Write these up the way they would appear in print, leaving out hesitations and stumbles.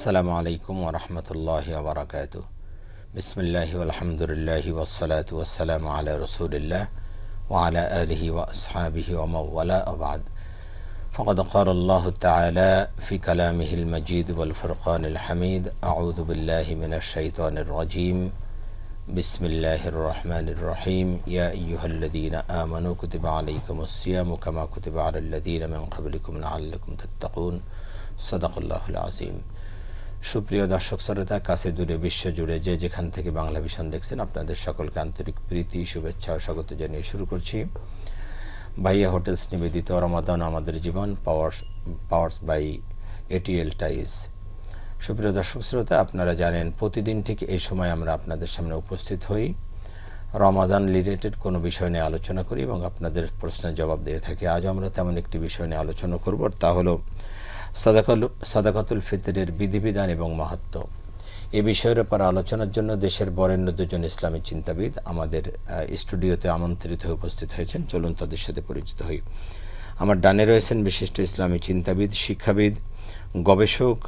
আসসালামু আলাইকুম ওয়া রাহমাতুল্লাহি ওয়া বারাকাতুহু। বিসমিল্লাহি ওয়াল হামদুলিল্লাহি ওয়াস সালাতু ওয়াস সালামু আলা রাসূলিল্লাহ ওয়া আলা আলিহি ওয়া আসহাবিহি ওয়া মান ওয়ালা ওয়া বা'দ। ফাকাদ ক্বালা আল্লাহু তাআলা ফি কালামিহিল মাজিদ ওয়াল ফুরকানিল হামিদ। আউযু বিল্লাহি মিনাশ শাইতানির রাজীম। বিসমিল্লাহির রহমানির রহিম। ইয়া আইয়ুহাল্লাযীনা আমানু কুতিবা আলাইকুমুস সিয়ামু কামা কুতিবা আলাল লাযীনা মিন ক্বাবলিকুম লাআল্লাকুম তাত্তাকুন। সাদাকাল্লাহুল আযীম। সুপ্রিয় দর্শক শ্রোতা, কাছে দূরে বিশ্বজুড়ে যে যেখান থেকে বাংলা ভিশন দেখছেন, আপনাদের সকলকে আন্তরিক প্রীতি, শুভেচ্ছা ও স্বাগত জানিয়ে শুরু করছি ভাইয়া হোটেলস নিবেদিত রমাদান আমাদের জীবন, পাওয়ার্স বাই এটিএল টাইস। সুপ্রিয় দর্শক শ্রোতা, আপনারা জানেন প্রতিদিন ঠিক এই সময় আমরা আপনাদের সামনে উপস্থিত হই, রমাদান রিলেটেড কোনো বিষয় নিয়ে আলোচনা করি এবং আপনাদের প্রশ্নের জবাব দিয়ে থাকি। আজ আমরা তেমন একটি বিষয় নিয়ে আলোচনা করব, তা হলো সাদাকাতুল ফিতরের বিধিবিধান এবং মাহাত্ম্য। এ বিষয়ের উপর আলোচনার জন্য দেশের বরেণ্য দুজন ইসলামী চিন্তাবিদ আমাদের স্টুডিওতে আমন্ত্রিত হয়ে উপস্থিত হয়েছেন। চলুন তাদের সাথে পরিচিত হই। আমার ডানে রয়েছেন বিশিষ্ট ইসলামী চিন্তাবিদ, শিক্ষাবিদ, গবেষক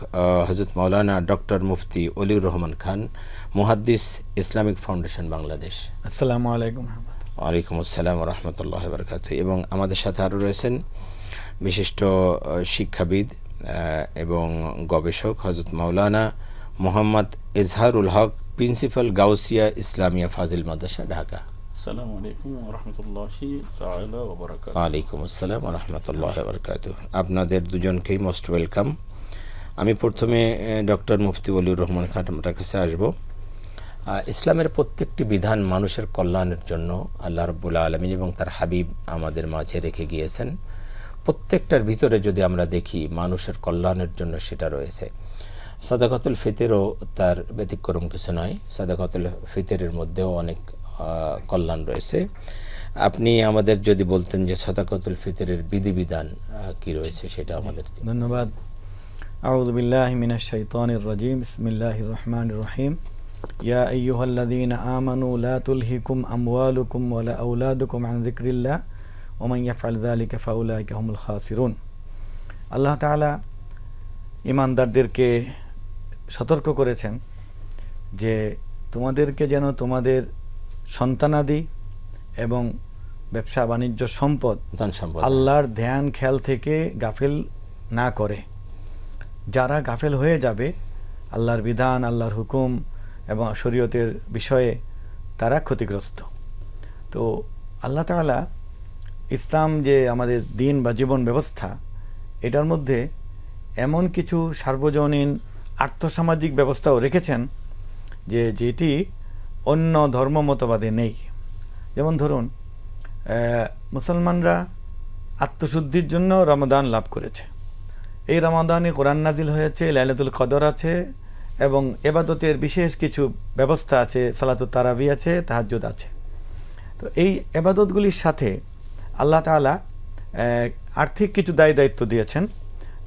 হযরত মাওলানা ডক্টর মুফতি অলিউর রহমান খান, মুহাদ্দিস, ইসলামিক ফাউন্ডেশন বাংলাদেশ। আসসালামু আলাইকুম। ওয়ালাইকুম আসসালাম ওয়া রাহমাতুল্লাহি ওয়া বারাকাতুহু। এবং আমাদের সাথে আরও রয়েছেন বিশিষ্ট শিক্ষাবিদ এবং গবেষক হযরত মাওলানা মোহাম্মদ এজহারুল হক, প্রিন্সিপাল গাউসিয়া ইসলামিয়া ফাজিল মাদ্রাসা, ঢাকা। আসসালামু আলাইকুম ওয়া রাহমাতুল্লাহি তাআলা ওয়া বারাকাতুহু। ওয়ালাইকুম আসসালাম ওয়া রাহমাতুল্লাহি ওয়া বারাকাতুহু। আপনাদের দুজনকেই মোস্ট ওয়েলকাম। আমি প্রথমে ডক্টর মুফতি অলিউর রহমান খান আপনার কাছে আসব। ইসলামের প্রত্যেকটি বিধান মানুষের কল্যাণের জন্য আল্লাহ রাব্বুল আলামিন এবং তার হাবিব আমাদের মাঝে রেখে গিয়েছেন। প্রত্যেকটার ভিতরে যদি আমরা দেখি মানুষের কল্যাণের জন্য সেটা রয়েছে। সাদাকাতুল ফিতরও তার ব্যতিক্রম কিছু নয়। সাদাকাতুল ফিতরের মধ্যেও অনেক কল্যাণ রয়েছে। আপনি আমাদের যদি বলতেন যে সাদাকাতুল ফিতরের বিধিবিধান কি রয়েছে সেটা আমাদের। ধন্যবাদ। আউযু বিল্লাহি মিনাশ শাইতানির রাজীম। বিসমিল্লাহির রহমানির রহিম। ইয়া আইয়ুহাল্লাযীনা আমানু লা তুলহিকুম আমওয়ালুকুম ওয়ালা আওলাদুকুম আন যিকরিল্লাহ ওয়া মান ইয়াফআল যালিকা ফাউলাইকা হুমুল খাসিরুন। আল্লাহ তাআলা ঈমানদারদেরকে সতর্ক করেছেন যে তোমাদেরকে যেন তোমাদের সন্তানাদি এবং ব্যবসা বাণিজ্য সম্পদ আল্লাহর ধ্যান খেয়াল থেকে গাফিল না করে। যারা গাফিল হয়ে যাবে আল্লাহর বিধান, আল্লাহর হুকুম এবং শরীয়তের বিষয়ে, তারা ক্ষতিগ্রস্ত। তো আল্লাহ তাআলা ইসলাম যে আমাদের দিন বা জীবন ব্যবস্থা, এটার মধ্যে এমন কিছু সার্বজনীন আর্থসামাজিক ব্যবস্থাও রেখেছেন যেটি অন্য ধর্ম মতবাদে নেই। যেমন ধরুন, মুসলমানরা আত্মশুদ্ধির জন্য রমাদান লাভ করেছে। এই রমাদানে কোরআন নাজিল হয়েছে, লাইলাতুল কদর আছে এবং ইবাদতের বিশেষ কিছু ব্যবস্থা আছে, সালাতুত তারাবি আছে, তাহাজ্জুদ আছে। তো এই ইবাদতগুলির সাথে আল্লাহ তাআলা আর্থিক কিছু দায়িত্ব দিয়েছেন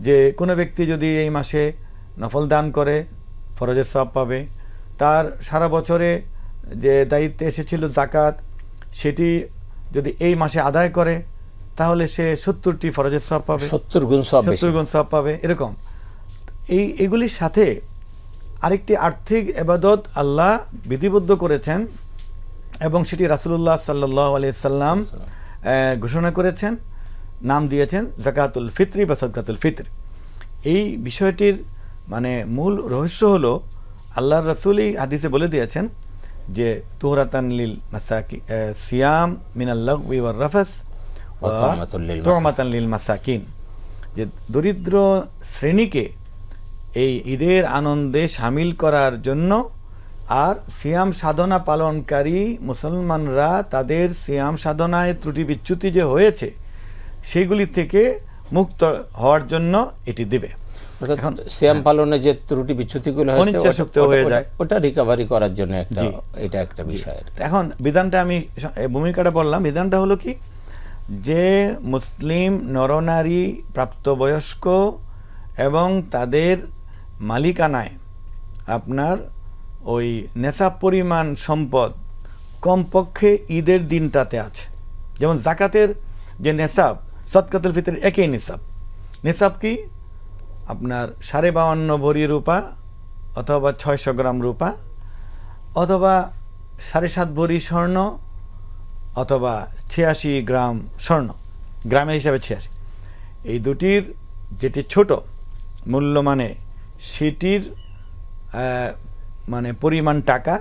যে কোনো ব্যক্তি যদি এই মাসে নফল দান করে ফরজের সওয়াব পাবে। তার সারা বছরে যে দায়িত্বে এসেছিল জাকাত, সেটি যদি এই মাসে আদায় করে তাহলে সে 70টি ফরজের সওয়াব পাবে, 70 গুণ সওয়াব পাবে। এরকম এইগুলির সাথে আরেকটি আর্থিক ইবাদত আল্লাহ বিধিবদ্ধ করেছেন এবং সেটি রাসূলুল্লাহ সাল্লাল্লাহু আলাইহি সাল্লাম ঘোষণা করেছেন, নাম দিয়েছেন যাকাতুল ফিতরি বা সাদকাতুল ফিতর। এই বিষয়টির মানে মূল রহস্য হলো আল্লাহর রাসূলই হাদিসে বলে দিয়েছেন যে তুহরাতান লিল মাসাকি সিয়াম মিনাল লাগবি ওয়ার রাফাস ওয়া তুমাতান লিল মাসাকিন, যে দরিদ্র শ্রেণীকে এই ঈদের আনন্দে শামিল করার জন্য আর সিয়াম সাধনা পালনকারী মুসলমানরা তাদের সিয়াম সাধনায় ত্রুটি বিচ্যুতি যে হয়েছে সেগুলি থেকে মুক্ত হওয়ার জন্য এটি দেবে। এখন সিয়াম পালনে যে ত্রুটি বিচ্যুতিগুলো হয়ে যায় ওটা রিকভারি করার জন্য এটা একটা বিষয়। এখন বিধানটা আমি ভূমিকাটা বললাম। বিধানটা হলো কি, যে মুসলিম নরনারী প্রাপ্তবয়স্ক এবং তাদের মালিকানায় আপনার ওই নেশাব পরিমাণ সম্পদ কমপক্ষে ঈদের দিনটাতে আছে। যেমন জাকাতের যে নেশাব, সাদকাতুল ফিতর একই নেশাব। নেশাব কি? আপনার 52.5 ভরি রূপা অথবা 600 গ্রাম রূপা অথবা 7.5 ভরি স্বর্ণ অথবা 86 গ্রাম স্বর্ণ, গ্রামের হিসাবে 86, এই দুটির যেটি ছোট মূল্য মানে সেটির মানে পরিমাণ টাকা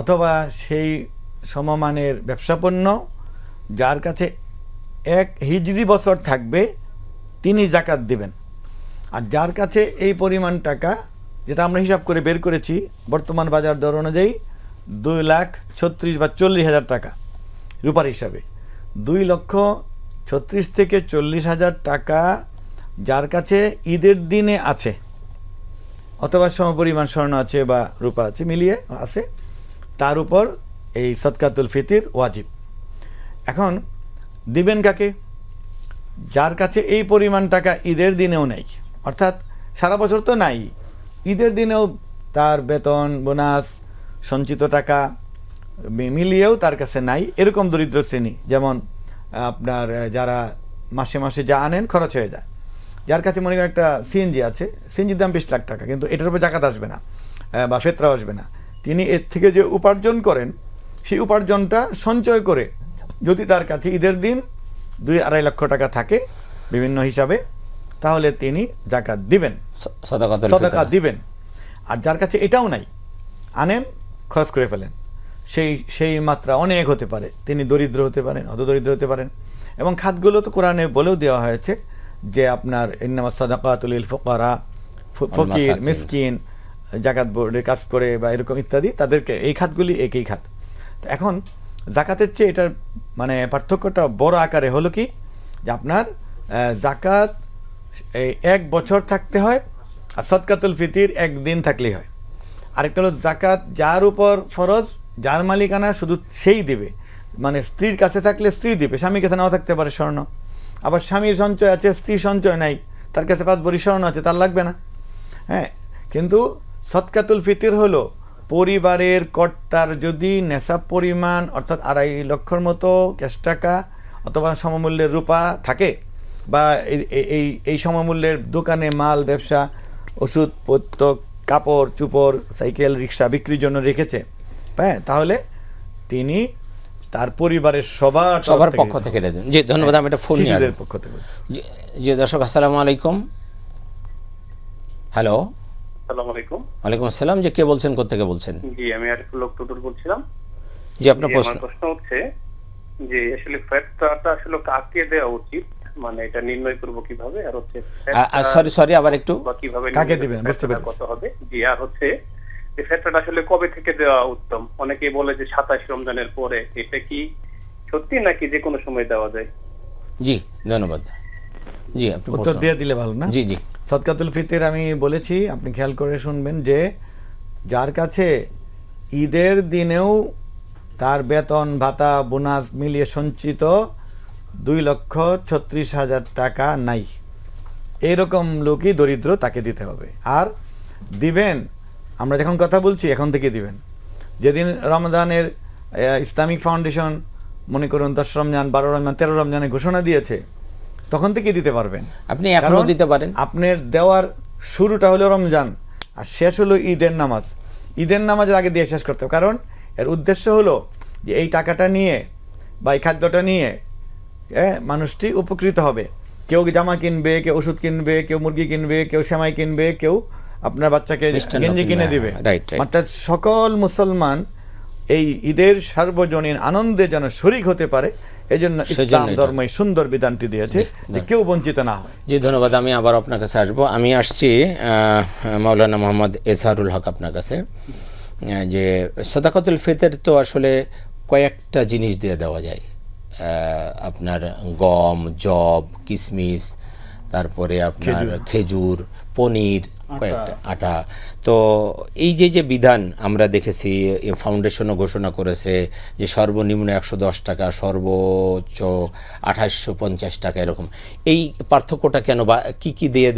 অথবা সেই সমমানের ব্যবসাপণ্য যার কাছে 1 হিজরি বছর থাকবে তিনি জাকাত দিবেন। আর যার কাছে এই পরিমাণ টাকা, যেটা আমরা হিসাব করে বের করেছি বর্তমান বাজার দর অনুযায়ী 2,36,000 বা 40,000 টাকা রূপার হিসাবে, 2,36,000 থেকে 40,000 টাকা যার কাছে ঈদের দিনে আছে অথবা সমপরিমাণ স্বর্ণ আছে বা রূপা আছে, মিলিয়ে আছে, তার উপর এই সদকাতুল ফিতর ওয়াজিব। এখন দিবেন কাকে? যার কাছে এই পরিমাণ টাকা ঈদের দিনেও নেই, অর্থাৎ সারা বছর তো নাই, ঈদের দিনেও তার বেতন বোনাস সঞ্চিত টাকা মিলিয়েও তার কাছে নাই, এরকম দরিদ্র শ্রেণী, যেমন আপনার যারা মাসে মাসে যা আনেন খরচ হয়ে যায়, যার কাছে মনে করেন একটা সিএনজি আছে, সিএনজির দাম 20 লাখ টাকা, কিন্তু এটার উপর জাকাত আসবে না বা ফেতরা আসবে না, তিনি এর থেকে যে উপার্জন করেন সেই উপার্জনটা সঞ্চয় করে যদি তার কাছে ঈদের দিন 2-2.5 লক্ষ টাকা থাকে বিভিন্ন হিসাবে, তাহলে তিনি জাকাত দিবেন, সাদাকা দিবেন। আর যার কাছে এটাও নাই, আনেন খরচ করে ফেলেন, সেই মাত্রা অনেক হতে পারে, তিনি দরিদ্র হতে পারেন, অদরিদ্র হতে পারেন। এবং খাতগুলো তো কোরআনে বলেও দেওয়া হয়েছে যে আপনার ইন্নামাস সাদাকাতুল লিল ফুকারা, ফকির মিসকিন, জাকাত বোর্ডে কাজ করে বা এরকম ইত্যাদি, তাদেরকে এই খাতগুলি একই খাত। এখন জাকাতের চেয়ে এটার মানে পার্থক্যটা বড় আকারে হলো কি, যে আপনার জাকাত 1 বছর থাকতে হয় আর সদকাতুল ফিতর 1 দিন থাকলেই হয়। আরেকটা হলো জাকাত যার উপর ফরজ, যার মালিকানা শুধু সেই দিবে, মানে স্ত্রীর কাছে থাকলে স্ত্রী দিবে, স্বামীর কাছে নাও থাকতে পারে স্বর্ণ, আবার স্বামীর সঞ্চয় আছে স্ত্রীর সঞ্চয় নাই, তার কাছে 5 ভরি স্বর্ণ আছে, তার লাগবে না। হ্যাঁ, কিন্তু সদকাতুল ফিতর হলো পরিবারের কর্তার যদি নেশাব পরিমাণ অর্থাৎ 2.5 লক্ষর মতো ক্যাশ টাকা অথবা সমমূল্যের রূপা থাকে, বা এই সমমূল্যের দোকানে মাল ব্যবসা ওষুধপত্র কাপড় চুপড় সাইকেল রিক্সা বিক্রির জন্য রেখেছে, হ্যাঁ, তাহলে তিনি তার পরিবারের সবার পক্ষ থেকে দেন। জি ধন্যবাদ। আমি এটা ফোন নিয়ে পক্ষ থেকে। জি দর্শক আসসালামু আলাইকুম। হ্যালো। আসসালামু আলাইকুম। ওয়ালাইকুম আসসালাম। যে কে বলছেন, কোথা থেকে বলছেন? জি আমি আরিফুল হক টুটুল বলছিলাম। জি আপনার প্রশ্ন হচ্ছে যে আসলে ফেতরাটা আসলে কাকে দেওয়া উচিত, মানে এটা নির্ণয় করব কিভাবে, আর হচ্ছে সরি আবার একটু কিভাবে কাকে দিবেন বুঝতে পেরেছি কত হবে। জি আর হচ্ছে যে ফেতরাটা আসলে কবে থেকে দেওয়া উত্তম? অনেকেই বলে যে 27 রমজানের পরে, এটা কি সত্যি নাকি যে কোনো সময় দেওয়া যায়? জি ধন্যবাদ। জি আপনি উত্তর দিয়ে দিলে ভালো না? জি জি। সদকাতুল ফিতর আমি বলেছি, আপনি খেয়াল করে শুনবেন, যে যার কাছে ঈদের দিনেও তার বেতন ভাতা বোনাস মিলিয়ে সঞ্চিত 2,36,000 টাকা নাই, এরকম লোকই দরিদ্র, তাকে দিতে হবে। আর দিবেন, আমরা যখন কথা বলছি এখন থেকে দিবেন। যেদিন রমজানের ইসলামিক ফাউন্ডেশন মনে করুন 10 রমজান 12 রমজান 13 রমজানে ঘোষণা দিয়েছে, তখন থেকে দিতে পারবেন। আপনি এখনো দিতে পারেন। আপনার দেওয়ার শুরুটা হলো রমজান আর শেষ হলো ঈদের নামাজ। ঈদের নামাজের আগে দিয়ে শেষ করতে হবে, কারণ এর উদ্দেশ্য হলো যে এই টাকাটা নিয়ে বা এই খাদ্যটা নিয়ে মানুষটি উপকৃত হবে। কেউ জামা কিনবে, কেউ ওষুধ কিনবে, কেউ মুরগি কিনবে, কেউ সেমাই কিনবে, কেউ আপনার বাচ্চাকে গেঞ্জি কিনে দিবে। অর্থাৎ সকল মুসলমান এই ঈদের সার্বজনীন আনন্দে যেন শরীক হতে পারে, এই জন্য ইসলাম ধর্ম এই সুন্দর বিধানটি দিয়েছে যে কেউ বঞ্চিত না হয়। জি ধন্যবাদ। আমি আবার আপনার কাছে আসবো। আমি আসছি মাওলানা মোহাম্মদ এজহারুল হক আপনার কাছে। যে সাদাকাতুল ফিতর তো আসলে কয়েকটা জিনিস দিয়ে দেওয়া যায়, আপনার গম, জব, কিশমিশ, তারপরে আপনার খেজুর, পনির, কয়েকটা আটা। তো এই যে বিধান আমরা দেখেছি, ফাউন্ডেশনও ঘোষণা করেছে যে সর্বনিম্ন 110 টাকা, সর্বোচ্চ 2850 টাকা, এরকম। এই পার্থক্যটা কেন, বা কি দিয়ে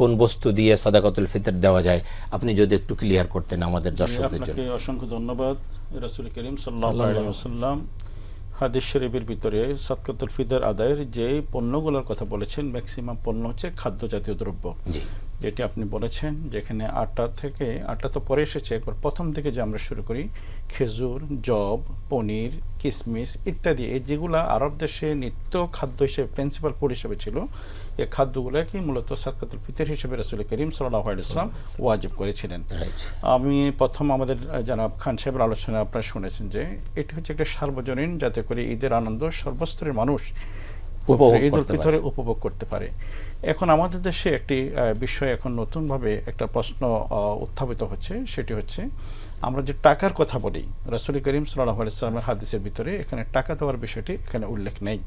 কোন বস্তু দিয়ে সাদাকাতুল ফিতর দেওয়া যায়, আপনি যদি একটু ক্লিয়ার করতেন আমাদের দর্শকদের জন্য। আপনাকে অসংখ্য ধন্যবাদ। রাসূল করিম সাল্লাল্লাহু আলাইহি ওয়াসাল্লাম হাদিস শরীফের ভিতরে সাদকাতুল ফিতর আদায়ের যে পণ্যগুলোর কথা বলেছেন ম্যাক্সিমাম পণ্য হচ্ছে খাদ্য জাতীয় দ্রব্য, যেটি আপনি বলেছেন, যেখানে আটা তো পরে এসেছে, একবার প্রথম থেকে যে আমরা শুরু করি খেজুর, জব, পনির, কিশমিশ ইত্যাদি, এই যেগুলো আরব দেশে নিত্য খাদ্য হিসেবে প্রিন্সিপাল ফুড হিসেবে ছিল, এই খাদ্যগুলোকে মূলত সাদকাতুল ফিতর হিসেবে রাসূল করিম সাল্লাল্লাহু আলাইহি ওয়াসাল্লাম ওয়াজিব করেছিলেন। আমি প্রথম আমাদের জনাব খান সাহেবের আলোচনা আপনারা শুনেছেন যে এটি হচ্ছে একটা সার্বজনীন, যাতে করে ঈদের আনন্দ সর্বস্তরের মানুষ ঈদ উল ফিতরে উপভোগ করতে পারে। এখন আমাদের দেশে একটি বিষয় এখন নতুনভাবে একটা প্রশ্ন উত্থাপিত হচ্ছে, সেটি হচ্ছে আমরা যে টাকার কথা বলি, রাসূল করিম সাল্লাল্লাহু আলাইহি ওয়াসাল্লামের হাদিসের ভিতরে এখানে টাকা দেওয়ার বিষয়টি এখানে উল্লেখ নেই।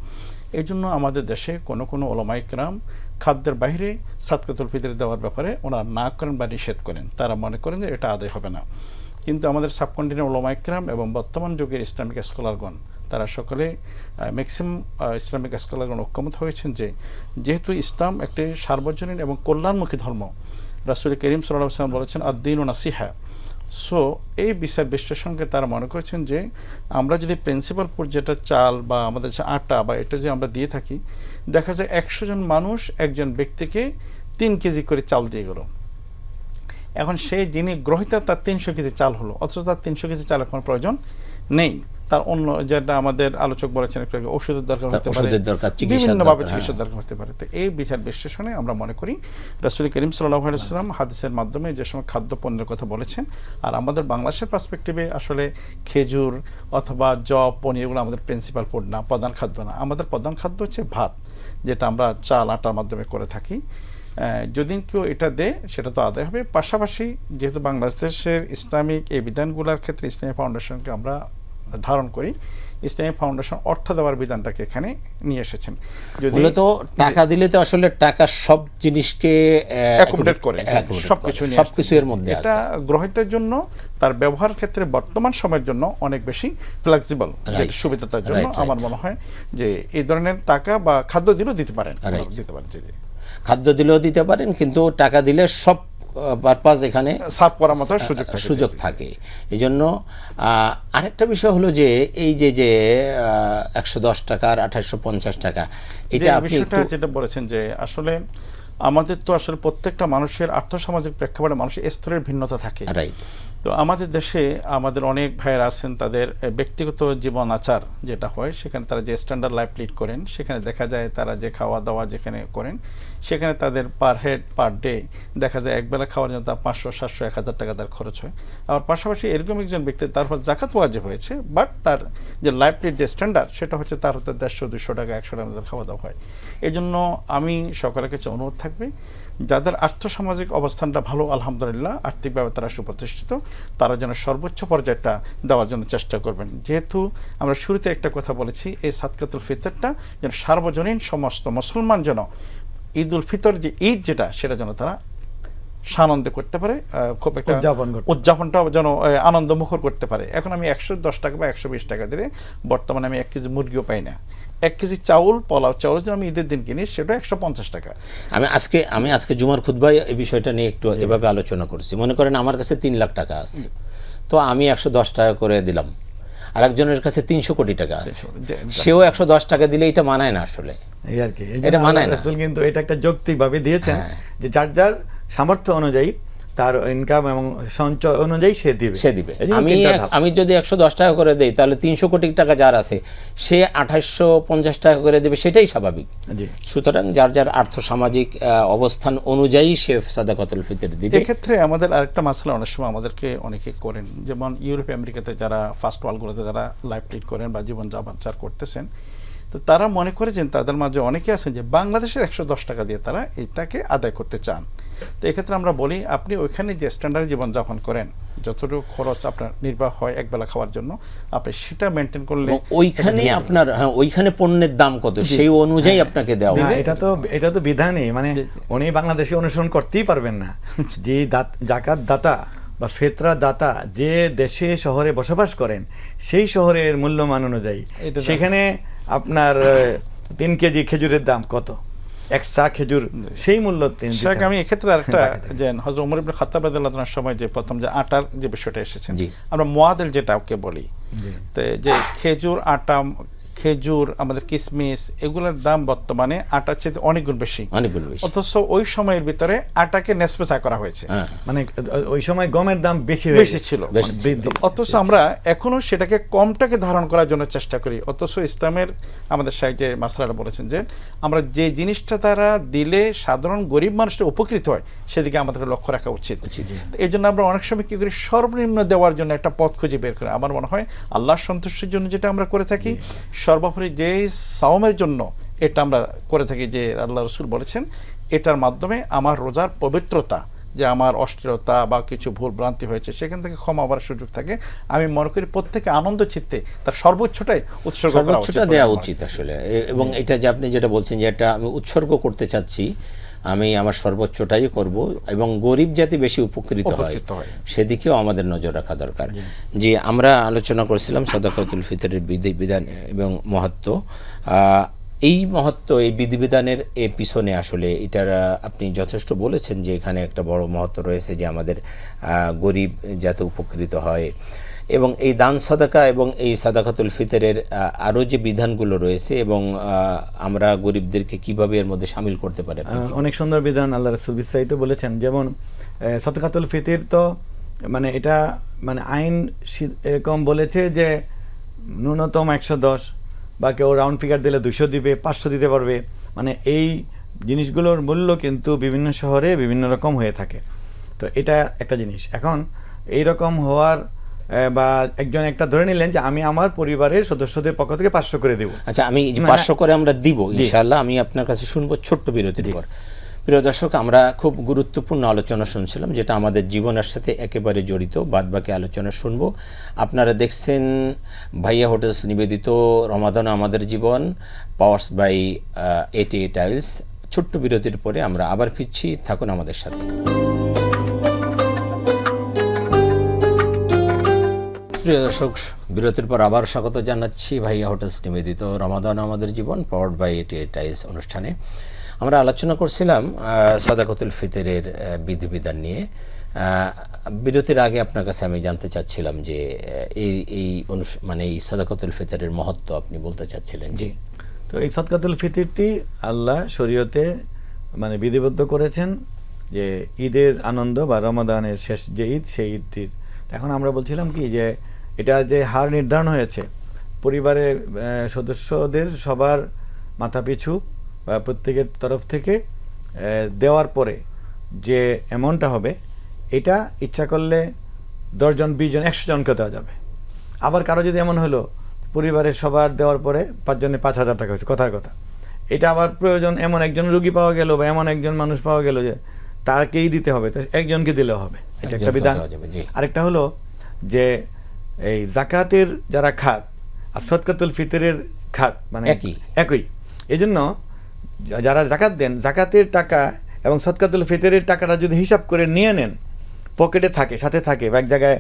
এই জন্য আমাদের দেশে কোনো ওলামায়ে কেরাম খাদ্যের বাইরে সাদকাতুল ফিতর দেওয়ার ব্যাপারে ওনারা না করেন বা নিষেধ করেন, তারা মনে করেন যে এটা আদায় হবে না। কিন্তু আমাদের সাবকন্টিনেন্টাল ওলামায়ে কেরাম এবং বর্তমান যুগের ইসলামিক স্কলারগণ তারা সকলে ম্যাক্সিমাম ইসলামিক স্কলারগণ ঐক্যমত হয়েছেন যে যেহেতু ইসলাম একটি সার্বজনীন এবং কল্যাণমুখী ধর্ম, রাসূল করিম সাল্লাল্লাহু আলাইহি ওয়াসাল্লাম বলেছেন আদ-দীনু নাসিহা, সো এই বিষয় বিশ্লেষণকে তারা মনে করেছেন যে আমরা যদি প্রিন্সিপাল ফুড যেটা চাল বা আমাদের যে আটা বা এটা যে আমরা দিয়ে থাকি, দেখা যায় 100 জন মানুষ একজন ব্যক্তিকে 3 কেজি করে চাল দিয়ে গেল। এখন সেই যিনি গ্রহীতা তার 300 কেজি চাল হলো, অথচ তার 300 কেজি চালের কোনো প্রয়োজন নেই। তার অন্য যেটা আমাদের আলোচক বলেছেন একটু ওষুধের দরকার হতে পারে, বিভিন্নভাবে চিকিৎসার দরকার হতে পারে। তো এই বিচার বিশ্লেষণে আমরা মনে করি রাসূল করিম সাল্লাল্লাহু আলাইহি ওয়াসাল্লাম হাদিসের মাধ্যমে যে সময় খাদ্য পণ্যের কথা বলেছেন, আর আমাদের বাংলাদেশের পার্সপেক্টিভে আসলে খেজুর অথবা জব, পনির এগুলো আমাদের প্রিন্সিপাল ফুড না, প্রধান খাদ্য না। আমাদের প্রধান খাদ্য হচ্ছে ভাত, যেটা আমরা চাল আটার মাধ্যমে করে থাকি। যদি কেউ এটা দেয় সেটা তো আদায় হবে। পাশাপাশি যেহেতু বাংলাদেশের ইসলামিক এই বিধানগুলোর ক্ষেত্রে ইসলামী ফাউন্ডেশনকে আমরা ধারণ করি, ইসলামী ফাউন্ডেশন অর্থ দেওয়ার বিধানটাকে এখানে নিয়ে এসেছেন। যদি তো টাকা দিলে তো আসলে টাকা সব জিনিসকে অ্যাকোমোডেট করে, সবকিছু এর মধ্যে এটা গ্রহীতার জন্য তার ব্যবহার ক্ষেত্রে বর্তমান সময়ের জন্য অনেক বেশি ফ্লেক্সিবল, সুবিধার জন্য আমার মনে হয় যে এই ধরনের টাকা বা খাদ্য দিলেও দিতে পারেন, জি খাদ্য দিলেও দিতে পারেন, কিন্তু টাকা দিলে সব পারপাস এখানে সার্ভ করার মতো সুযোগ থাকে। এই জন্য আরেকটা বিষয় হলো যে এই যে 110 টাকা আর 2850 টাকা, এটা বিষয়টা যেটা বলেছেন যে আসলে আমাদের তো আসলে প্রত্যেকটা মানুষের আর্থসামাজিক প্রেক্ষাপটে মানুষের স্তরের ভিন্নতা থাকে। তো আমাদের দেশে আমাদের অনেক ভাইয়েরা আছেন, তাদের ব্যক্তিগত জীবন আচার যেটা হয় সেখানে তারা যে স্ট্যান্ডার্ড লাইফ লিড করেন, সেখানে দেখা যায় তারা যে খাওয়া দাওয়া যেখানে করেন সেখানে তাদের পার হেড পার ডে দেখা যায় একবেলা খাওয়ার জন্য তার 500, 700, 1000 টাকা তার খরচ হয়। আবার পাশাপাশি এরকম একজন ব্যক্তি তার উপর যাকাত ওয়াজিব হয়েছে, বাট তার যে লাইফ লিড যে স্ট্যান্ডার্ড সেটা হচ্ছে তার হতে 150, 200 টাকা, 100 টাকা তার খাওয়া দাওয়া হয়। এই জন্য আমি সকলের কাছে অনুরোধ থাকবে, যাদের আর্থসামাজিক অবস্থানটা ভালো, আলহামদুলিল্লাহ আর্থিকভাবে তারা সুপ্রতিষ্ঠিত, তারা যেন সর্বোচ্চ পর্যায়টা দেওয়ার জন্য চেষ্টা করবেন। যেহেতু আমরা শুরুতে একটা কথা বলেছি, এই সাদকাতুল ফিতরটা যেন সার্বজনীন সমস্ত মুসলমান যেন ঈদ উল ফিতর যে ঈদ যেটা সেটা যেন তারা সানন্দে করতে পারে, খুব একটা উদযাপনটাও যেন আনন্দমুখর করতে পারে। এখন আমি 110 টাকা বা 120 টাকা দিলে বর্তমানে আমি 1 কেজি মুরগিও পাই না। 1 কেজি চাউল, পোলাও চাউল যদি আমি ঈদের দিন কিনি সেটা 150 টাকা। আমি আজকে জুমার খুতবায় এই বিষয়টা নিয়ে একটু এভাবে আলোচনা করছি। মনে করেন আমার কাছে 3 লাখ টাকা আছে, তো আমি 110 টাকা করে দিলাম, আর একজনের কাছে 300 কোটি টাকা আছে, সেও 110 টাকা দিলে এটা মানায় না আসলে, এই আর কি এটা মানায় না। রাসূল কিন্তু এটা একটা যৌক্তিকভাবে দিয়েছেন যে যার যার সামর্থ্য অনুযায়ী তার ইনকাম এবং সঞ্চয় অনুযায়ী সে দিবে। আমি যদি 110 টাকা করে দেই তাহলে 300 কোটি টাকা যার আছে সে 2850 টাকা করে দেবে, সেটাই স্বাভাবিক। সুতরাং যার যার আর্থসামাজিক অবস্থান অনুযায়ী সে সাদাকাতুল ফিতর দিবে। এক্ষেত্রে আমাদের আরেকটা মাসলা অনেক সময় আমাদেরকে অনেকে করেন, যেমন ইউরোপ আমেরিকাতে যারা ফার্স্ট ওয়ার্ল্ডগুলোতে যারা লাইফ লিড করেন বা জীবন যাপন করতেছেন, তো তারা মনে করেছেন তাদের মাঝে অনেকে আছেন যে বাংলাদেশের 110 টাকা দিয়ে তারা এটাকে আদায় করতে চান। তো এক্ষেত্রে আমরা বলি আপনি ওইখানে যে স্ট্যান্ডার্ড জীবনযাপন করেন, যতটুকু খরচ আপনার নির্বাহ হয় একবেলা খাওয়ার জন্য, আপনি সেটা মেনটেন করলে ওইখানে আপনার ওইখানে পণ্যের দাম কত সেই অনুযায়ী আপনাকে দেওয়া হবে। এটা তো বিধানই, মানে উনি বাংলাদেশে অনুসরণ করতেই পারবেন না। যে যাকাত দাতা বা ফিতরা দাতা যে দেশে শহরে বসবাস করেন সেই শহরের মূল্যমান অনুযায়ী সেখানে আপনার 3 কেজি খেজুরের দাম কত, 1 সা খেজুর সেই মূল্য। আমি এক্ষেত্রে আরেকটা যে হযরত ওমর ইবনে খাত্তাব রাদিয়াল্লাহু আনহুর সময় যে প্রথম যে আটার যে বিষয়টা এসেছেন, আমরা মুআদাল যেটা ওকে বলি, তো যে খেজুর আটা খেজুর, আমাদের কিশমিশ, এগুলোর দাম বর্তমানে আটার চেয়ে অনেক গুণ বেশি। অথচ ওই সময়ের ভিতরে আটাকে নেসপেসা করা হয়েছে, মানে ওই সময় গমের দাম বেশি ছিল। অথচ আমরা এখনো সেটাকে কমটাকে ধারণ করার জন্য চেষ্টা করি। অথচ ইসলামের আমাদের শাইখ যে মাসলাটা বলেছেন যে আমরা যে জিনিসটা তারা দিলে সাধারণ গরিব মানুষটা উপকৃত হয় সেদিকে আমাদের লক্ষ্য রাখা উচিত। এই জন্য আমরা অনেক সময় কি করি, সর্বনিম্ন দেওয়ার জন্য একটা পথ খুঁজে বের করি। আমার মনে হয় আল্লাহর সন্তুষ্টির জন্য যেটা আমরা করে থাকি, সর্বোপরি যে সাওমের জন্য এটা আমরা করে থাকি, যে আল্লাহ রসুল বলেছেন এটার মাধ্যমে আমার রোজার পবিত্রতা, যে আমার অস্থিরতা বা কিছু ভুল ভ্রান্তি হয়েছে সেখান থেকে ক্ষমা হওয়ার সুযোগ থাকে। আমি মনে করি প্রত্যেকে আনন্দ চিত্তে তার সর্বোচ্চটাই উৎসর্গ দেওয়া উচিত আসলে। এবং এটা যে আপনি যেটা বলছেন যে এটা আমি উৎসর্গ করতে চাচ্ছি, আমি আমার সর্বোচ্চটাই করব এবং গরিব যাতে বেশি উপকৃত হয় সেদিকেও আমাদের নজর রাখা দরকার। যে আমরা আলোচনা করেছিলাম সাদাকাতুল ফিতরের বিধান এবং মহত্ব। এই মহত্ব, এই বিধিবিধানের পিছনে আসলে এটার আপনি যথেষ্ট বলেছেন যে এখানে একটা বড় মহত্ব রয়েছে, যে আমাদের গরিব যাতে উপকৃত হয়। এবং এই দান সাদাকা এবং এই সাদাকাতুল ফিতরের আরও যে বিধানগুলো রয়েছে এবং আমরা গরিবদেরকে কিভাবে এর মধ্যে শামিল করতে পারি, অনেক সুন্দর বিধান আল্লাহ রাসূল বিস্তারিত বলেছেন। যেমন সাদাকাতুল ফিতর তো মানে এটা মানে আইন এরকম বলেছে যে ন্যূনতম 110, বা কেউ রাউন্ড ফিগার দিলে 200 দিবে, 500 দিতে পারবে। মানে এই জিনিসগুলোর মূল্য কিন্তু বিভিন্ন শহরে বিভিন্ন রকম হয়ে থাকে। তো এটা একটা জিনিস। এখন এই রকম হওয়ার বা একজন একটা ধরে নিলেন যে আমি আমার পরিবারের সদস্যদের পক্ষ থেকে 500 করে দেব। আচ্ছা, আমি 500 করে আমরা দিব ইনশাআল্লাহ। আমি আপনার কাছে শুনবো ছোট্ট বিরতির পর। প্রিয় দর্শক, আমরা খুব গুরুত্বপূর্ণ আলোচনা শুনছিলাম যেটা আমাদের জীবনের সাথে একেবারে জড়িত। বাদবাকি আলোচনা শুনবো। আপনারা দেখছেন ভাইয়া হোটেলস নিবেদিত রমাদান আমাদের জীবন, পাওয়ার্স বাই 88 টাইলস। ছোট্ট বিরতির পরে আমরা আবার ফিরছি, থাকুন আমাদের সাথে। প্রিয় দর্শক, বিরতির পর আবার স্বাগত জানাচ্ছি ভাইয়া হোটেলস নিবেদিত রমাদান আমাদের জীবন, পাওয়ার্ড বাই 88 টাইলস অনুষ্ঠানে। আমরা আলোচনা করছিলাম সাদাকাতুল ফিতরের বিধিবিধান নিয়ে। বিরতির আগে আপনার কাছে আমি জানতে চাচ্ছিলাম যে এই মানে এই সাদাকাতুল ফিতরের মহত্ব আপনি বলতে চাচ্ছিলেন। জি, তো এই সাদাকাতুল ফিতরটি আল্লাহ শরীয়তে মানে বিধিবদ্ধ করেছেন যে ঈদের আনন্দ বা রমাদানের শেষ যে ঈদ, সেই ঈদটির। এখন আমরা বলছিলাম কি যে এটা যে হার নির্ধারণ হয়েছে পরিবারের সদস্যদের সবার মাথাপিছু বা প্রত্যেকের তরফ থেকে দেওয়ার পরে যে অ্যামাউন্টটা হবে, এটা ইচ্ছা করলে 10 জন 20 জন 100 জনকে দেওয়া যাবে। আবার কারো যদি এমন হলো পরিবারের সবার দেওয়ার পরে 5 জনে 5,000 টাকা হয়েছে, কথার কথা, এটা আবার প্রয়োজন এমন একজন রোগী পাওয়া গেল বা এমন একজন মানুষ পাওয়া গেল যে তাকেই দিতে হবে, তো একজনকে দিলেও হবে, এটা একটা বিধান। আরেকটা হলো যে এই জাকাতের যারা খাত আর সাদকাতুল ফিতরের খাত মানে একই। এই জন্য যারা জাকাত দেন, জাকাতের টাকা এবং সাদকাতুল ফিতরের টাকাটা যদি হিসাব করে নিয়ে নেন, পকেটে থাকে, সাথে থাকে বা এক জায়গায়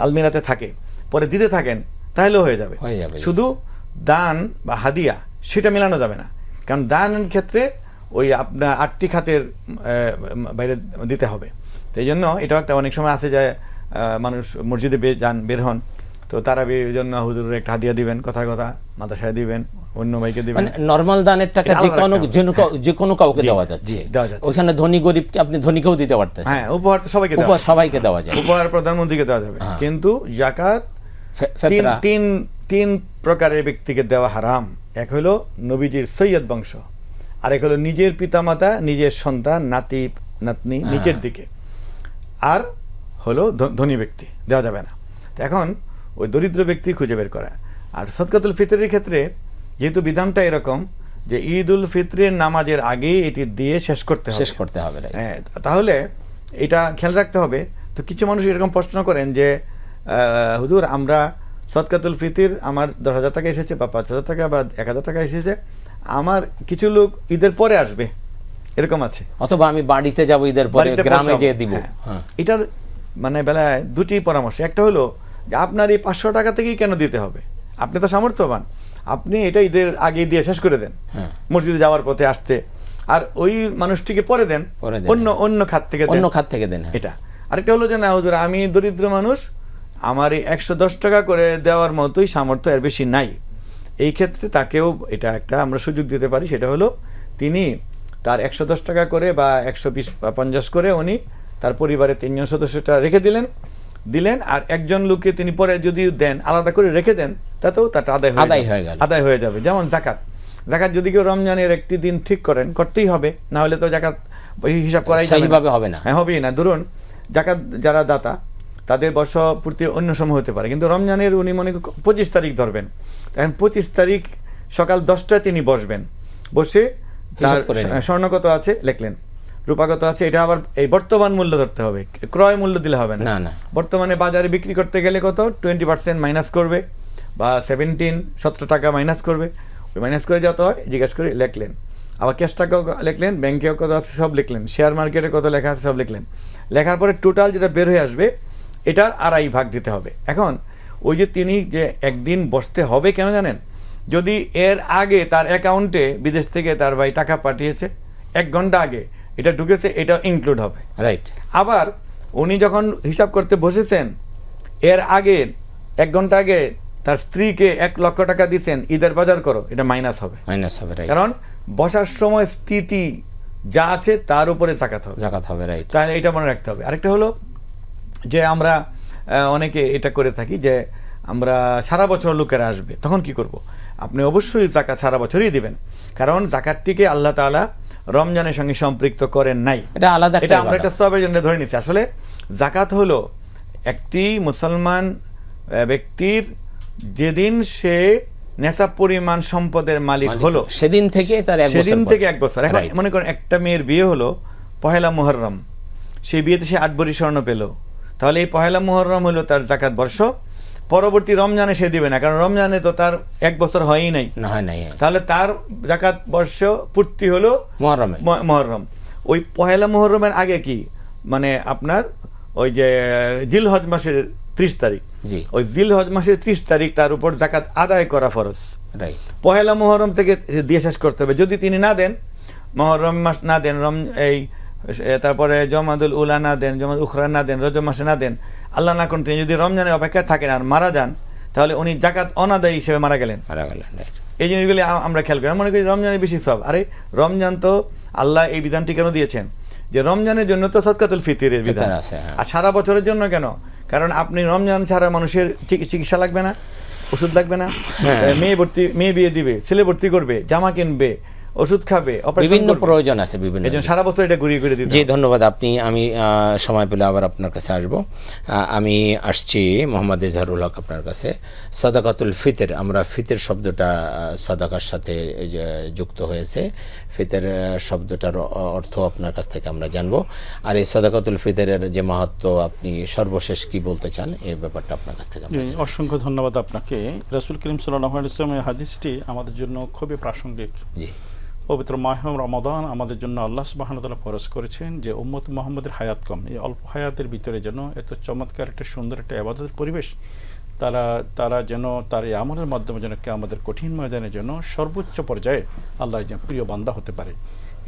আলমিরাতে থাকে, পরে দিতে থাকেন, তাহলেও হয়ে যাবে। শুধু দান বা হাদিয়া সেটা মেলানো যাবে না, কারণ দানের ক্ষেত্রে ওই আপনার 8টি খাতের বাইরে দিতে হবে। তো এই জন্য এটাও একটা অনেক সময় আছে যে মানুষ মসজিদে বের হন, তো তারা এই জন্য হুজুরের একটা হাদিয়া দিবেন, কথার কথা মাদ্রাসায় দিবেন, অন্য ভাইকে দিবেন। নরমাল দানের টাকা যে কোনো কাউকে দেওয়া যাচ্ছে, ওখানে ধনী গরিবকে আপনি ধনীকেও দিতে পারতেছেন। হ্যাঁ, উপহার তো সবাইকে দেওয়া যায়, উপহার প্রধানমন্ত্রীকে দেওয়া যাবে। কিন্তু যাকাত তিন প্রকারের ব্যক্তিকে দেওয়া হারাম। এক হলো নবীজির সৈয়দ বংশ, আরেক হলো নিজের পিতামাতা, নিজের সন্তান, নাতি নাতনি নিচের দিকে, আর হলো ধনী ব্যক্তি, দেওয়া যাবে না। এখন ওই দরিদ্র ব্যক্তি খুঁজে বের করা। আর সাদকাতুল ফিতরের ক্ষেত্রে যেহেতু বিধানটা এরকম যে ঈদ উল ফিতরের নামাজের আগে এটি দিয়ে শেষ করতে হবে, হ্যাঁ, তাহলে এটা খেয়াল রাখতে হবে। তো কিছু মানুষ এরকম প্রশ্ন করেন যে হুজুর, আমরা সাদকাতুল ফিতর আমার 10,000 টাকা এসেছে বা 5,000 টাকা বা 1,000 টাকা এসেছে, আমার কিছু লোক ঈদের পরে আসবে, এরকম আছে, অথবা আমি বাড়িতে যাব ঈদের পরে, গ্রামে যেয়ে দিব। এটার মানে বেলায় দুটি পরামর্শ। একটা হলো যে আপনার এই 500 টাকা থেকেই কেন দিতে হবে? আপনি তো সামর্থ্যবান, আপনি এটা ঈদের আগে দিয়ে শেষ করে দেন, মসজিদে যাওয়ার পথে আসতে, আর ওই মানুষটিকে পরে দেন অন্য খাত থেকে দেন। এটা আরেকটা হলো যে না হুজুর, আমি দরিদ্র মানুষ, আমার এই 110 টাকা করে দেওয়ার মতোই সামর্থ্য, এর বেশি নাই, এই ক্ষেত্রে তাকেও এটা একটা আমরা সুযোগ দিতে পারি, সেটা হলো তিনি তার 110 টাকা করে বা 120 বা 50 করে উনি তার পরিবারের 3 জন সদস্যটা রেখে দিলেন, আর একজন লোককে তিনি পরে যদি দেন, আলাদা করে রেখে দেন, তাতেও তাটা আদায় হয়ে যাবে। যেমন জাকাত যদি কেউ রমজানের একটি দিন ঠিক করতেই হবে, না হলে তো জাকাত হিসাব করাই হবে না। হ্যাঁ, হবেই না। ধরুন জাকাত যারা দাতা তাদের বর্ষপূর্তি অন্য সময় হতে পারে, কিন্তু রমজানের উনি মনে 25 তারিখ ধরবেন, এখন 25 তারিখ সকাল 10টায় তিনি বসে তার স্বর্ণ কত আছে লিখলেন, রূপা কত আছে, এটা আবার এই বর্তমান মূল্য ধরতে হবে, ক্রয় মূল্য দিলে হবে না। বর্তমানে বাজারে বিক্রি করতে গেলে কত 20% মাইনাস করবে বা 17 টাকা মাইনাস করবে, ওই মাইনাস করে যত হয় জিজ্ঞাসা করে লিখলেন। আবার ক্যাশ টাকাও লিখলেন, ব্যাংকেও কত আছে সব লিখলেন, শেয়ার মার্কেটে কত লেখা আছে সব লিখলেন। লেখার পরে টোটাল যেটা বের হয়ে আসবে এটার 2.5 ভাগ দিতে হবে। এখন ওই যে তিনি যে একদিন বসতে হবে কেন জানেন, যদি এর আগে তার অ্যাকাউন্টে বিদেশ থেকে তার ভাই টাকা পাঠিয়েছে 1 ঘন্টা আগে, এটা ঢুকেছে, এটা ইনক্লুড হবে, রাইট। আবার উনি যখন হিসাব করতে বসেছেন এর আগে 1 ঘন্টা আগে তার স্ত্রীকে 1 লক্ষ টাকা দিয়েছেন, ঈদের বাজার করো, এটা মাইনাস হবে, কারণ বসার সময় স্থিতি যা আছে তার উপরে জাকাত হবে, রাইট। তাহলে এটা মনে রাখতে হবে। আরেকটা হলো যে আমরা অনেকে এটা করে থাকি যে আমরা সারা বছর লোকেরা আসবে, তখন কি করব? আপনি অবশ্যই জাকাত সারা বছরই দিবেন, কারণ জাকাতটিকে আল্লাহ তাআলা রমজানের সঙ্গে সম্পৃক্ত করেন নাই, এটা আলাদা, এটা আমরা একটা সওয়াবের জন্য ধরে নিচ্ছি। আসলে জাকাত হলো একটি মুসলমান ব্যক্তির যেদিন সে নেশাব পরিমাণ সম্পদের মালিক হলো সেদিন থেকে 1 বছর। এখন মনে করেন একটা মেয়ের বিয়ে হলো 1 মুহররম, সেই বিয়েতে সে 8 ভরি স্বর্ণ পেল, তাহলে এই 1 মুহররম হলো তার জাকাত বর্ষ। পরবর্তী রমজানে সে দিবে না, কারণ রমজানে তো তার 1 বছর হয়ই নাই, তাহলে তার জাকাত বর্ষ পূর্তি হলো মুহররম। ওই 1 মুহররমের আগে কি মানে আপনার ওই যে জিলহজ মাসের 30 তারিখ, ওই জিলহজ মাসের 30 তারিখ তার উপর জাকাত আদায় করা ফরজ, রাইট। 1 মুহররম থেকে দিয়ে শেষ করতে হবে। যদি তিনি না দেন, মুহররম মাস না দেন, তারপরে জমাদুল উলা না দেন, জমাদ উখরা না দেন, রজব মাসে না দেন, আল্লাহ না করুন তিনি যদি রমজানের অপেক্ষায় থাকেন আর মারা যান, তাহলে উনি জাকাত অনাদায়ী হিসেবে মারা গেলেন। এই জিনিসগুলি আমরা খেয়াল করি। মনে করি রমজানের বেশি সব, আরে রমজান তো আল্লাহ এই বিধানটি কেন দিয়েছেন যে রমজানের জন্য তো সদকাতুল ফিতরের বিধান আছে, আর সারা বছরের জন্য কেন? কারণ আপনি রমজান ছাড়া মানুষের চিকিৎসা লাগবে না, ওষুধ লাগবে না, মেয়ে বিয়ে দিবে, ছেলে ভর্তি করবে, জামা কিনবে, ওষুধ খাবে, বিভিন্ন প্রয়োজন আছে, বিভিন্ন সারা বছর এটা ঘুরিয়ে ঘুরিয়ে দিতে। জি, ধন্যবাদ। আমি সময় পেলে আবার আপনার কাছে আসবো। আমি আসছি মোহাম্মদ ইজহারুল হক আপনার কাছে। সাদাকাতুল ফিতর, আমরা ফিতর শব্দটা সাদাকার সাথে যুক্ত হয়েছে, ফিতর শব্দটার অর্থ আপনার কাছ থেকে আমরা জানবো। আর এই সাদাকাতুল ফিতরের যে মাহাত্ম্য, আপনি সর্বশেষ কি বলতে চান এই ব্যাপারটা আপনার কাছ থেকে। অসংখ্য ধন্যবাদ আপনাকে। রাসূল করিম সাল্লাল্লাহু আলাইহি ওয়াসাল্লামের হাদিসটি আমাদের জন্য খুবই প্রাসঙ্গিক। জি, পবিত্র মাহে রমাদান আমাদের জন্য আল্লাহ সুবহানাহু ওয়া তাআলা ফরজ করেছেন যে উম্মত মুহাম্মদের হায়াত কম, এই অল্প হায়াতের ভিতরে যেন এত চমৎকার একটা সুন্দর একটা ইবাদতের পরিবেশ তারা যেন তার এই আমলের মাধ্যমে যেন আমাদের কঠিন ময়দানে যেন সর্বোচ্চ পর্যায়ে আল্লাহর যেন প্রিয় বান্দা হতে পারে।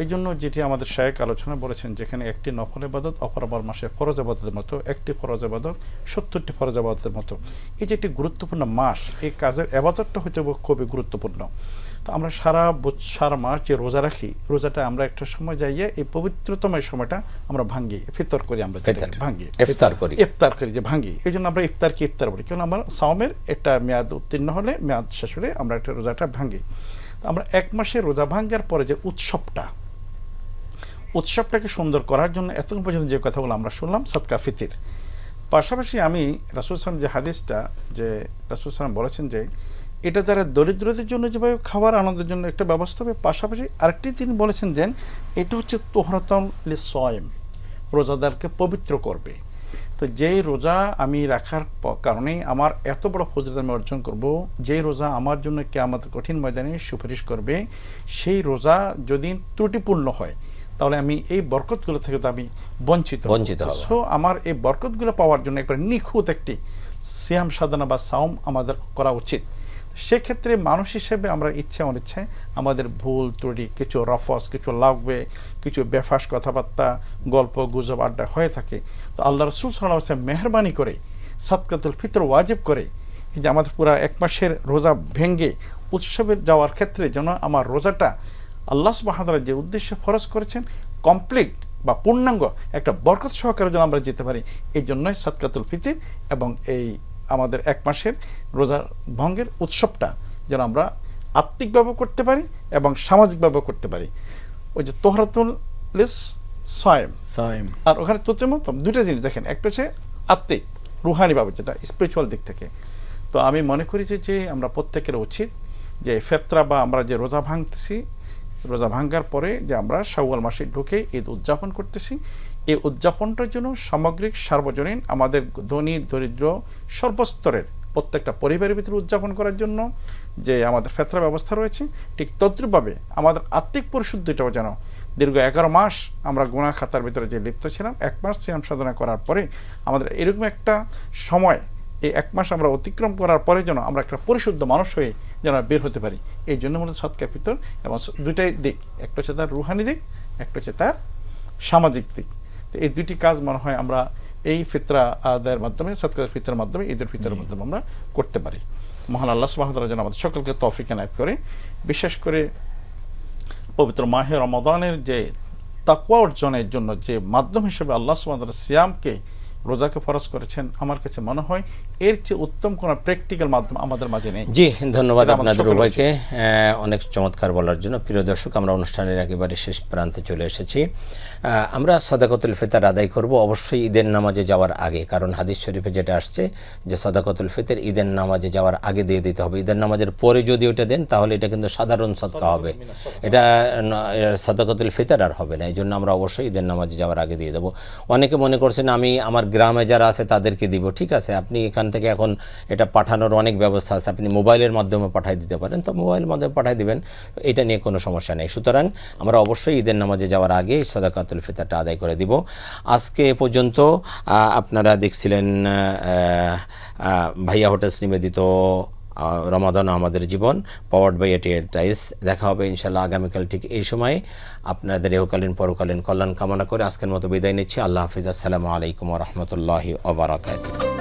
এই জন্য যেটি আমাদের শায়েখ আলোচনা বলেছেন, যেখানে একটি নফল ইবাদত অপরাপর মাসে ফরজ ইবাদতের মতো, একটি ফরজ ইবাদত 70টি ফরজ ইবাদতের মতো। এই যে একটি গুরুত্বপূর্ণ মাস, এই কাজের ইবাদতটা হতে খুবই গুরুত্বপূর্ণ। তো আমরা সারা মাস যে রোজা রাখি, রোজাটা আমরা একটা সময় যাইয়ে এই পবিত্রতম সময়টা আমরা ভাঙ্গি, ফিতর করি, আমরা ভাঙ্গি, ইফতার করি যে ভাঙ্গি। এই জন্য আমরা ইফতারকে ইফতার বলি, কারণ আমরা সাওমের একটা মেয়াদ উত্তীর্ণ হলে, মেয়াদ শেষ হলে আমরা একটা রোজাটা ভাঙ্গি। তো আমরা 1 মাসে রোজা ভাঙ্গার পরে যে উৎসবটাকে সুন্দর করার জন্য এতক্ষণ পর্যন্ত যে কথাগুলো আমরা শুনলাম, সদকা ফিতর। পাশাপাশি আমি রাসূল সাল্লাল্লাহু আলাইহি ওয়াসাল্লাম যে হাদিসটা, যে রাসূল সাল্লাল্লাহু আলাইহি ওয়াসাল্লাম বলেছেন যে এটা যারা দরিদ্রদের জন্য যেভাবে খাবার আনন্দের জন্য একটা ব্যবস্থা হবে, পাশাপাশি আরেকটি তিনি বলেছেন যে এটা হচ্ছে তোহরাতান লিস-সাইম, রোজাদারকে পবিত্র করবে। তো যেই রোজা আমি রাখার কারণে আমার এত বড় ফজিলত আমি অর্জন করব, যেই রোজা আমার জন্য কিয়ামতের কঠিন ময়দানে সুপারিশ করবে, সেই রোজা যদি ত্রুটিপূর্ণ হয় তাহলে আমি এই বরকতগুলো থেকে তো আমি বঞ্চিত হব। সো আমার এই বরকতগুলো পাওয়ার জন্য একবার নিখুঁত একটি সিয়াম সাধনা বা সাওম আমাদের করা উচিত। সেক্ষেত্রে মানুষ হিসেবে আমরা ইচ্ছে অনিচ্ছায় আমাদের ভুল ত্রুটি, কিছু রফস, কিছু লাগবে, কিছু বেফাস কথাবার্তা, গল্প গুজব, আড্ডা হয়ে থাকে। তো আল্লাহ রাসূল সাল্লাল্লাহু আলাইহি ওয়াসাল্লাম মেহরবানি করে সাদকাতুল ফিতর ওয়াজিব করে, এই যে আমাদের পুরা 1 মাসের রোজা ভেঙ্গে উৎসবের যাওয়ার ক্ষেত্রে যেন আমার রোজাটা আল্লাহ সুবহানাহু ওয়া তাআলা যে উদ্দেশ্যে ফরজ করেছেন কমপ্লিট বা পূর্ণাঙ্গ একটা বরকত সহকারে যেন আমরা যেতে পারি, এই জন্যই সাদকাতুল ফিতর এবং এই আমাদের এক মাসের রোজা ভঙ্গের উৎসবটা যেন আমরা আত্মিকভাবে করতে পারি এবং সামাজিকভাবে করতে পারি। ওই যে তোহরাতুল লিস সায়েম, আর ওখানে তোতেমতম দুটো জিনিস দেখেন, একটা হচ্ছে আত্মিক রুহানিভাবে যেটা স্পিরিচুয়াল দিক থেকে। তো আমি মনে করি যে আমরা প্রত্যেকের উচিত যে ফেতরা বা আমরা যে রোজা ভাঙতেছি, রোজা ভাঙ্গার পরে যে আমরা শাওয়াল মাসে ঢুকে ঈদ উদযাপন করতেছি, এই উদযাপনটার জন্য সামগ্রিক সার্বজনীন আমাদের ধনী দরিদ্র সর্বস্তরের প্রত্যেকটা পরিবারের ভিতরে উদযাপন করার জন্য যে আমাদের ফেতরা ব্যবস্থা রয়েছে, ঠিক তদ্রূপভাবে আমাদের আত্মিক পরিশুদ্ধিটাও যেন দীর্ঘ 11 মাস আমরা গুনাহ খাতার ভিতরে যে লিপ্ত ছিলাম, 1 মাস সিয়াম সাধনা করার পরে আমাদের এরকম একটা সময়, এই 1 মাস আমরা অতিক্রম করার পরে যেন আমরা একটা পরিশুদ্ধ মানুষ হয়ে যেন বের হতে পারি। এই জন্য মূলত সাদকা ফিতর এবং দুইটাই দিক, একটা হচ্ছে তার রুহানি দিক, একটা হচ্ছে তার সামাজিক দিক। তো এই দুইটি কাজ মনে হয় আমরা এই ফিতরা আদায়ের মাধ্যমে, সাদকাতুল ফিতরের মাধ্যমে, ঈদের ফিতরের মাধ্যমে আমরা করতে পারি। মহান আল্লাহ সুবহানাহু ওয়া তাআলা যেন আমাদের সকলকে তৌফিক এনায়েত করে। বিশেষ করে পবিত্র মাহে রমাদানের যে তাকওয়া অর্জনের জন্য যে মাধ্যম হিসেবে আল্লাহ সুবহানাহু ওয়া তাআলা সিয়ামকে, রোজাকে ফরজ করেছেন, আমার কাছে মনে হয় এর চেয়ে উত্তম কোনো প্র্যাকটিক্যাল মাধ্যম আমাদের মাঝে নেই। জি, ধন্যবাদ আপনাদের উভয়কে অনেক চমৎকার বলার জন্য। প্রিয় দর্শক, আমরা অনুষ্ঠানের একেবারে শেষ প্রান্তে চলে এসেছি। আমরা সাদাকাতুল ফিতর আদায় করব অবশ্যই ঈদের নামাজে যাওয়ার আগে, কারণ হাদিস শরীফে যেটা আসছে যে সাদাকাতুল ফিতর ঈদের নামাজে যাওয়ার আগে দিয়ে দিতে হবে। ঈদের নামাজের পরে যদি ওটা দেন তাহলে এটা কিন্তু সাধারণ সদকা হবে, এটা সাদাকাতুল ফিতর আর হবে না। এই জন্য আমরা অবশ্যই ঈদের নামাজে যাওয়ার আগে দিয়ে দেবো। অনেকে মনে করছেন আমি আমার গ্রামে যারা আছে তাদেরকে দিব, ঠিক আছে, আপনি এখান থেকে এখন এটা পাঠানোর অনেক ব্যবস্থা আছে, আপনি মোবাইলের মাধ্যমে পাঠিয়ে দিতে পারেন, তো মোবাইলের মাধ্যমে পাঠিয়ে দিবেন, এটা নিয়ে কোনো সমস্যা নেই। সুতরাং আমরা অবশ্যই ঈদের নামাজে যাওয়ার আগে সাদাকাতুল ফিতরটা আদায় করে দিব। আজকে এ পর্যন্ত আপনারা দেখছিলেন ভাইয়া হোটেলস নিবেদিত রমাদান আমাদের জীবন, পাওয়ার্ড বাই এটিএনটাইস। দেখা হবে ইনশাআল্লাহ আগামীকাল ঠিক এই সময়ে। আপনাদের ইহকালীন পরকালীন কল্যাণ কামনা করে আজকের মতো বিদায় নিচ্ছি। আল্লাহ হাফিজ। আসসালামু আলাইকুম ওয়া রাহমাতুল্লাহি ওয়া বারাকাতুহু।